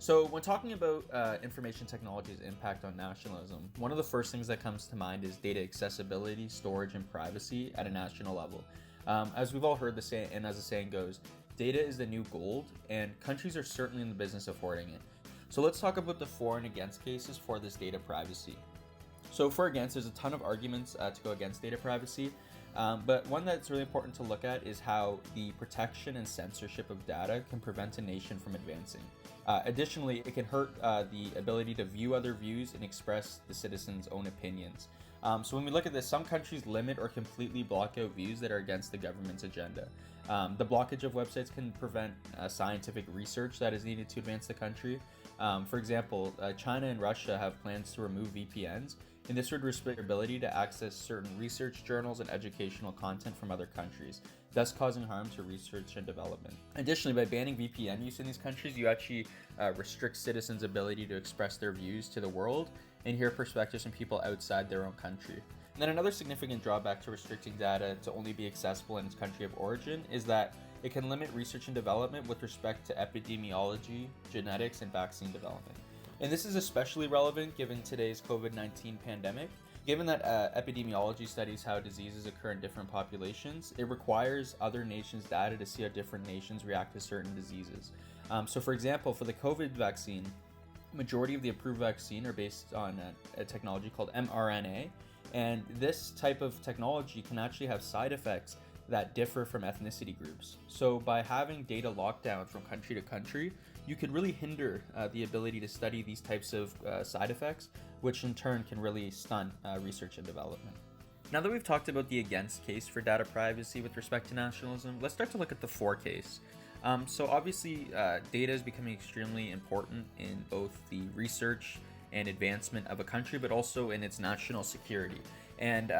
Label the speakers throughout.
Speaker 1: So when talking about information technology's impact on nationalism, one of the first things that comes to mind is data accessibility, storage, and privacy at a national level. As we've all heard the saying, and as the saying goes, data is the new gold, and countries are certainly in the business of hoarding it. So let's talk about the for and against cases for this data privacy. So for against, there's a ton of arguments to go against data privacy, but one that's really important to look at is how the protection and censorship of data can prevent a nation from advancing. Additionally, it can hurt the ability to view other views and express the citizens' own opinions. So when we look at this, some countries limit or completely block out views that are against the government's agenda. The blockage of websites can prevent scientific research that is needed to advance the country. For example, China and Russia have plans to remove VPNs, and this would restrict their ability to access certain research journals and educational content from other countries, thus causing harm to research and development. Additionally, by banning VPN use in these countries, you actually restrict citizens' ability to express their views to the world and hear perspectives from people outside their own country. And then another significant drawback to restricting data to only be accessible in its country of origin is that it can limit research and development with respect to epidemiology, genetics, and vaccine development. And this is especially relevant given today's COVID-19 pandemic. Given that epidemiology studies how diseases occur in different populations, it requires other nations' data to see how different nations react to certain diseases. So for example, for the COVID vaccine, majority of the approved vaccine are based on a technology called mRNA, and this type of technology can actually have side effects that differ from ethnicity groups. So by having data locked down from country to country, you could really hinder the ability to study these types of side effects, which in turn can really stunt research and development. Now that we've talked about the against case for data privacy with respect to nationalism, let's start to look at the for case. So obviously, data is becoming extremely important in both the research and advancement of a country, but also in its national security. And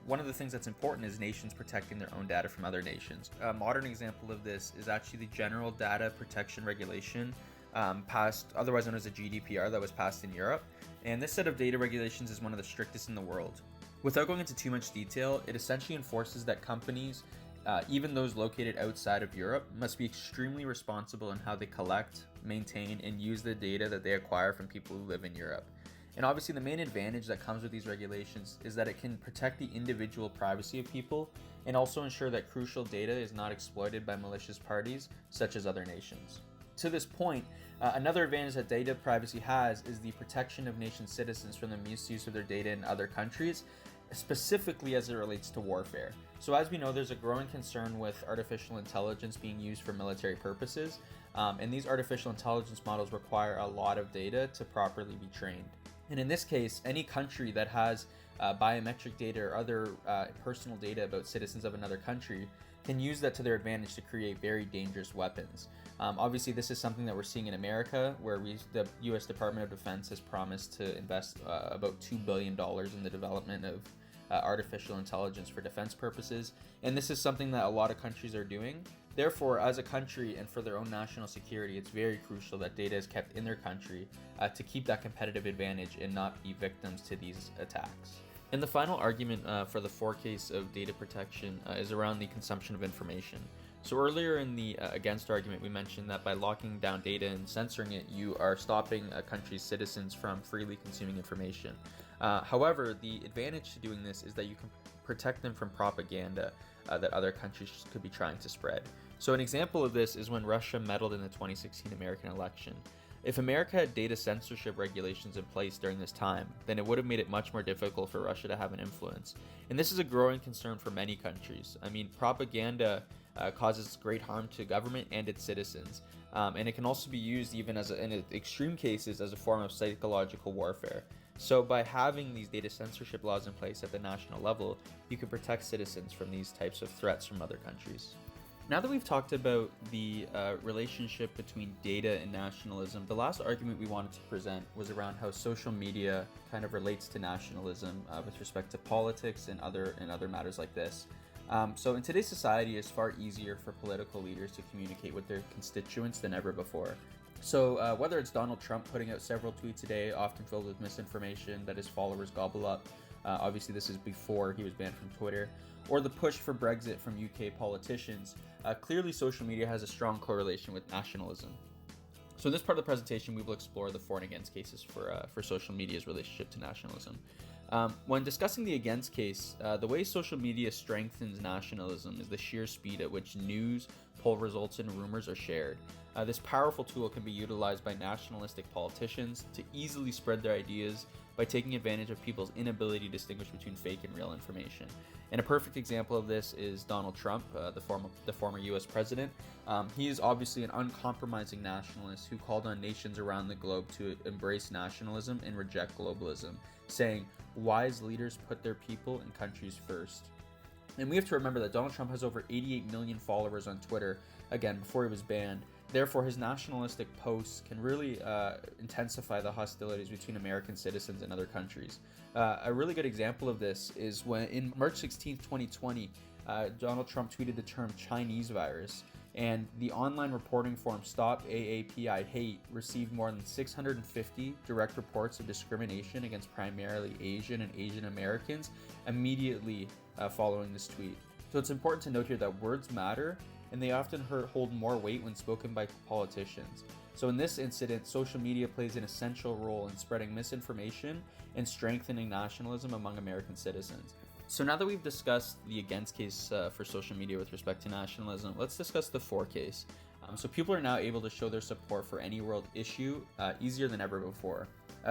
Speaker 1: one of the things that's important is nations protecting their own data from other nations. A modern example of this is actually the General Data Protection Regulation, otherwise known as the GDPR, that was passed in Europe. And this set of data regulations is one of the strictest in the world. Without going into too much detail, it essentially enforces that companies, even those located outside of Europe, must be extremely responsible in how they collect, maintain, and use the data that they acquire from people who live in Europe. And obviously the main advantage that comes with these regulations is that it can protect the individual privacy of people and also ensure that crucial data is not exploited by malicious parties such as other nations. To this point, another advantage that data privacy has is the protection of nation citizens from the misuse of their data in other countries, specifically as it relates to warfare. So as we know, there's a growing concern with artificial intelligence being used for military purposes, and these artificial intelligence models require a lot of data to properly be trained. And in this case, any country that has biometric data or other personal data about citizens of another country can use that to their advantage to create very dangerous weapons. Obviously, this is something that we're seeing in America, where the U.S. Department of Defense has promised to invest about $2 billion in the development of artificial intelligence for defense purposes. And this is something that a lot of countries are doing. Therefore, as a country and for their own national security, it's very crucial that data is kept in their country to keep that competitive advantage and not be victims to these attacks. And the final argument for the for case of data protection is around the consumption of information. So earlier in the against argument, we mentioned that by locking down data and censoring it, you are stopping a country's citizens from freely consuming information. However, the advantage to doing this is that you can protect them from propaganda that other countries could be trying to spread. So an example of this is when Russia meddled in the 2016 American election. If America had data censorship regulations in place during this time, then it would have made it much more difficult for Russia to have an influence. And this is a growing concern for many countries. I mean, propaganda causes great harm to government and its citizens. And it can also be used even in extreme cases as a form of psychological warfare. So by having these data censorship laws in place at the national level, you can protect citizens from these types of threats from other countries. Now that we've talked about the relationship between data and nationalism, the last argument we wanted to present was around how social media kind of relates to nationalism with respect to politics and other matters like this. So in today's society, it's far easier for political leaders to communicate with their constituents than ever before. So whether it's Donald Trump putting out several tweets a day, often filled with misinformation that his followers gobble up, obviously this is before he was banned from Twitter, or the push for Brexit from UK politicians, clearly social media has a strong correlation with nationalism. So in this part of the presentation, we will explore the for and against cases for social media's relationship to nationalism. When discussing the against case, the way social media strengthens nationalism is the sheer speed at which news, poll results, and rumors are shared. This powerful tool can be utilized by nationalistic politicians to easily spread their ideas by taking advantage of people's inability to distinguish between fake and real information. And a perfect example of this is Donald Trump, the former US president. He is obviously an uncompromising nationalist who called on nations around the globe to embrace nationalism and reject globalism, saying, "Wise leaders put their people and countries first." And we have to remember that Donald Trump has over 88 million followers on Twitter, again, before he was banned. Therefore, his nationalistic posts can really intensify the hostilities between American citizens and other countries. A really good example of this is when, in March 16th, 2020, Donald Trump tweeted the term Chinese virus, and the online reporting forum Stop AAPI Hate received more than 650 direct reports of discrimination against primarily Asian and Asian Americans immediately following this tweet. So it's important to note here that words matter, and they often hold more weight when spoken by politicians. So in this incident, social media plays an essential role in spreading misinformation and strengthening nationalism among American citizens. So now that we've discussed the against case for social media with respect to nationalism, let's discuss the for case. So people are now able to show their support for any world issue easier than ever before.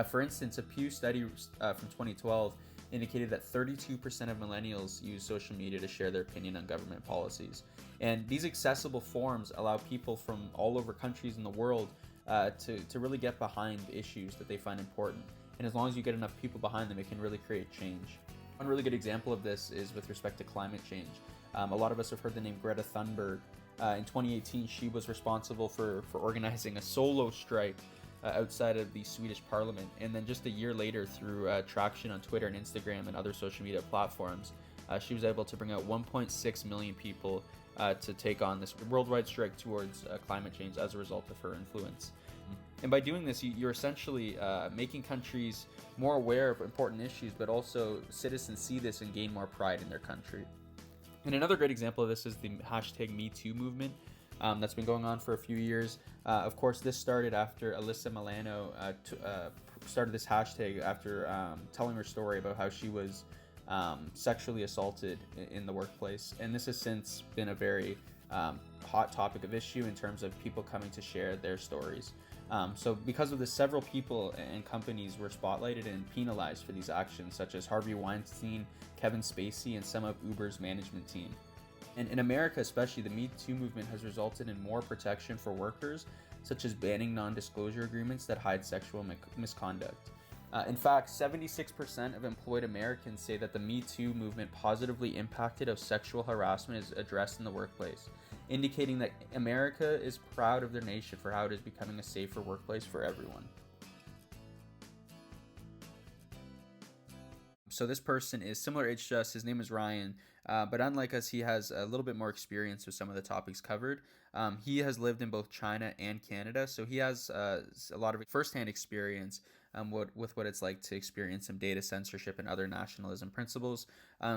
Speaker 1: For instance, a Pew study from 2012 indicated that 32% of millennials use social media to share their opinion on government policies. And these accessible forums allow people from all over countries in the world to really get behind issues that they find important. And as long as you get enough people behind them, it can really create change. One really good example of this is with respect to climate change. A lot of us have heard the name Greta Thunberg. In 2018, she was responsible for organizing a solo strike outside of the Swedish parliament. And then just a year later, through traction on Twitter and Instagram and other social media platforms, she was able to bring out 1.6 million people to take on this worldwide strike towards climate change as a result of her influence. And by doing this, you're essentially making countries more aware of important issues, but also citizens see this and gain more pride in their country. And another great example of this is the hashtag #MeToo movement that's been going on for a few years. Of course, this started after Alyssa Milano started this hashtag after telling her story about how she was sexually assaulted in the workplace. And this has since been a very hot topic of issue in terms of people coming to share their stories. So because of this, several people and companies were spotlighted and penalized for these actions, such as Harvey Weinstein, Kevin Spacey, and some of Uber's management team. And in America especially, the Me Too movement has resulted in more protection for workers, such as banning non-disclosure agreements that hide sexual misconduct. In fact, 76% of employed Americans say that the Me Too movement positively impacted how sexual harassment is addressed in the workplace, indicating that America is proud of their nation for how it is becoming a safer workplace for everyone. So this person is similar age to us. His name is Ryan, but unlike us, he has a little bit more experience with some of the topics covered. He has lived in both China and Canada, so he has a lot of firsthand experience with what it's like to experience some data censorship and other nationalism principles.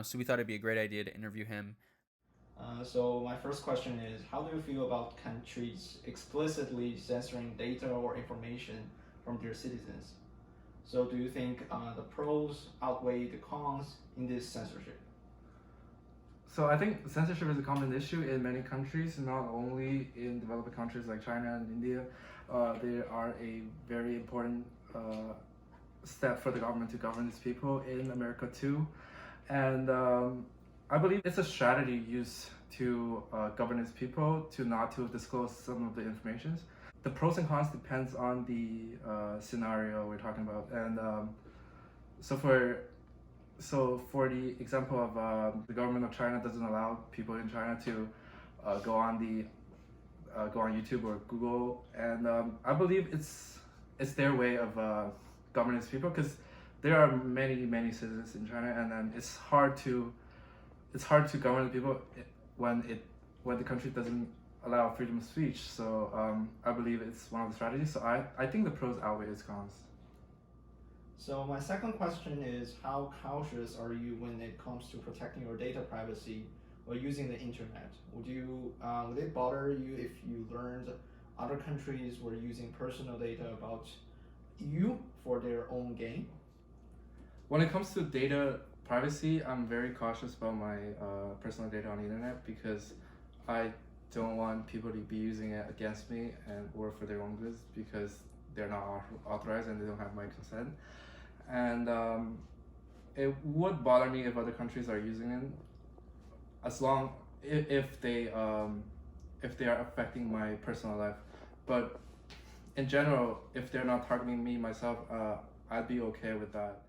Speaker 1: So we thought it'd be a great idea to interview him.
Speaker 2: So my first question is, how do you feel about countries explicitly censoring data or information from their citizens? So do you think the pros outweigh the cons in this censorship?
Speaker 3: So I think censorship is a common issue in many countries, not only in developing countries like China and India. They are a very important step for the government to govern its people in America too. And I believe it's a strategy used to govern its people to not to disclose some of the information. The pros and cons depends on the scenario we're talking about. And so for the example of the government of China doesn't allow people in China to go on YouTube or Google, and I believe it's their way of governing its people, because there are many citizens in China, and then it's hard to govern the people when the country doesn't allow freedom of speech. So I believe it's one of the strategies. So I think the pros outweigh its cons.
Speaker 2: So my second question is, how cautious are you when it comes to protecting your data privacy while using the internet? Would it bother you if you learned other countries were using personal data about you for their own gain?
Speaker 3: When it comes to data privacy, I'm very cautious about my personal data on the internet because I don't want people to be using it against me and or for their own goods because they're not authorized and they don't have my consent. And it would bother me if other countries are using it, as long if they are affecting my personal life. But in general, if they're not targeting me myself, I'd be okay with that.